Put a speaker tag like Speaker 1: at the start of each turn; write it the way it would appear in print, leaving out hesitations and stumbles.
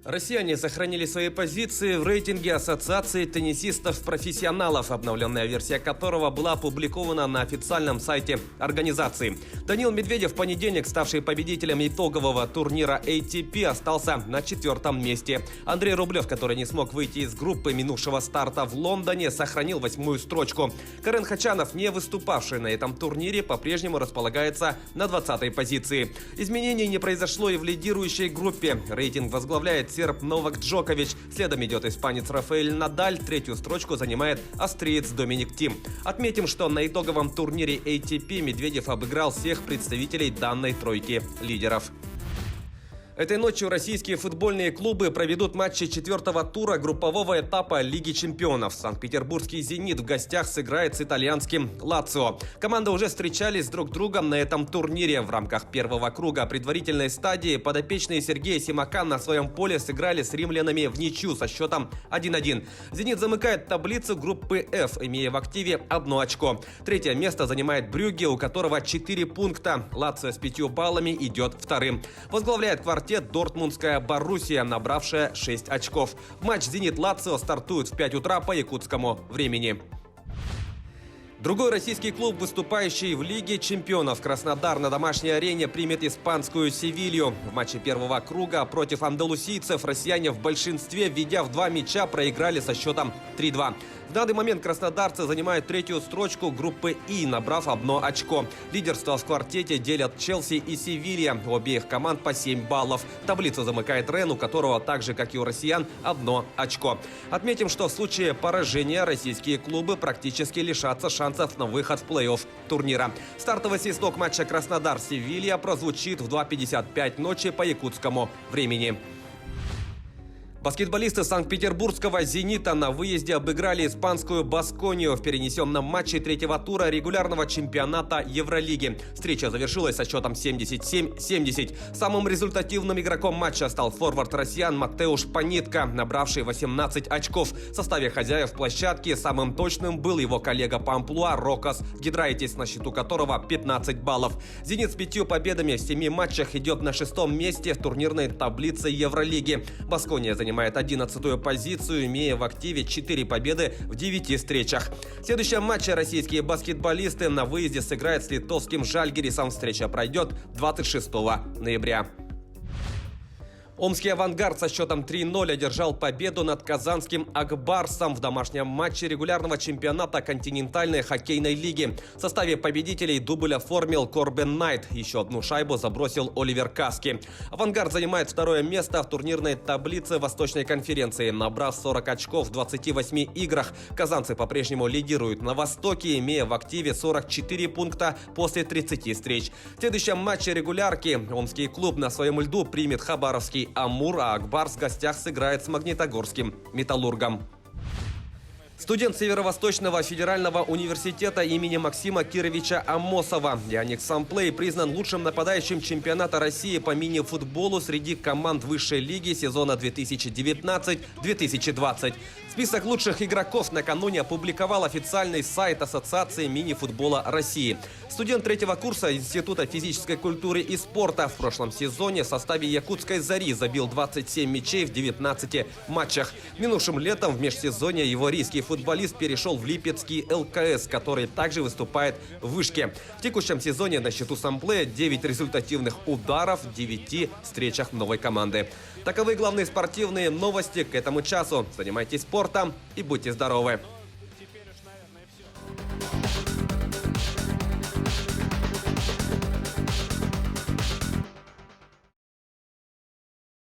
Speaker 1: Россияне сохранили свои позиции в рейтинге Ассоциации теннисистов-профессионалов, обновленная версия которого была опубликована на официальном сайте организации. Даниил Медведев в понедельник, ставший победителем итогового турнира ATP, остался на 4-м месте. Андрей Рублев, который не смог выйти из группы минувшего старта в Лондоне, сохранил 8-ю строчку. Карен Хачанов, не выступавший на этом турнире, по-прежнему располагается на 20-й позиции. Изменений не произошло и в лидирующей группе. Рейтинг возглавляет серб Новак Джокович. Следом идет испанец Рафаэль Надаль. 3-ю строчку занимает австриец Доминик Тим. Отметим, что на итоговом турнире ATP Медведев обыграл всех представителей данной тройки лидеров. Этой ночью российские футбольные клубы проведут матчи 4-го тура группового этапа Лиги чемпионов. Санкт-Петербургский «Зенит» в гостях сыграет с итальянским «Лацио». Команды уже встречались друг с другом на этом турнире. В рамках первого круга предварительной стадии подопечные Сергея Симака на своем поле сыграли с римлянами в ничью со счетом 1-1. «Зенит» замыкает таблицу группы F, имея в активе 1 очко. 3-е место занимает Брюгге, у которого 4 пункта. «Лацио» с 5 баллами идет вторым. Возглавляет квартет дортмундская Боруссия, набравшая 6 очков. Матч «Зенит-Лацио» стартует в 5 утра по якутскому времени. Другой российский клуб, выступающий в Лиге чемпионов, Краснодар, на домашней арене примет испанскую «Севилью». В матче первого круга против андалусийцев россияне в большинстве, введя в 2 мяча, проиграли со счетом 3-2. В данный момент краснодарцы занимают 3-ю строчку группы И, набрав 1 очко. Лидерство в квартете делят Челси и Севилья. У обеих команд по 7 баллов. Таблицу замыкает Рен, у которого, так же как и у россиян, 1 очко. Отметим, что в случае поражения российские клубы практически лишатся шансов на выход в плей-офф турнира. Стартовый свисток матча Краснодар-Севилья прозвучит в 2:55 ночи по якутскому времени. Баскетболисты санкт-петербургского «Зенита» на выезде обыграли испанскую «Басконию» в перенесенном матче 3-го тура регулярного чемпионата Евролиги. Встреча завершилась со счетом 77-70. Самым результативным игроком матча стал форвард россиян Матеуш Панитко, набравший 18 очков. В составе хозяев площадки самым точным был его коллега по амплуа Рокас Гидрайтис, на счету которого 15 баллов. «Зенит» с 5 победами в 7 матчах идет на 6-м месте в турнирной таблице Евролиги. «Баскония» занимает 11-ю позицию, имея в активе 4 победы в 9 встречах. В следующем матче российские баскетболисты на выезде сыграют с литовским «Жальгирисом». Встреча пройдет 26 ноября. Омский «Авангард» со счетом 3-0 одержал победу над казанским «Акбарсом» в домашнем матче регулярного чемпионата континентальной хоккейной лиги. В составе победителей дубль оформил Корбен Найт. Еще 1 шайбу забросил Оливер Каски. «Авангард» занимает 2-е место в турнирной таблице Восточной конференции, набрав 40 очков в 28 играх. Казанцы по-прежнему лидируют на Востоке, имея в активе 44 пункта после 30 встреч. В следующем матче регулярки омский клуб на своем льду примет хабаровский «Амур», а «Акбарс» в гостях сыграет с магнитогорским «Металлургом». Студент Северо-Восточного федерального университета имени Максима Кировича Амосова Яник Самплей признан лучшим нападающим чемпионата России по мини-футболу среди команд высшей лиги сезона 2019-2020. Список лучших игроков накануне опубликовал официальный сайт Ассоциации мини-футбола России. Студент 3-го курса Института физической культуры и спорта в прошлом сезоне в составе якутской «Зари» забил 27 мячей в 19 матчах. Минувшим летом в межсезонье его рийский футболист перешел в Липецкий ЛКС, который также выступает в вышке. В текущем сезоне на счету Самплея 9 результативных ударов в 9 встречах новой команды. Таковы главные спортивные новости к этому часу. Занимайтесь спортом и будьте здоровы!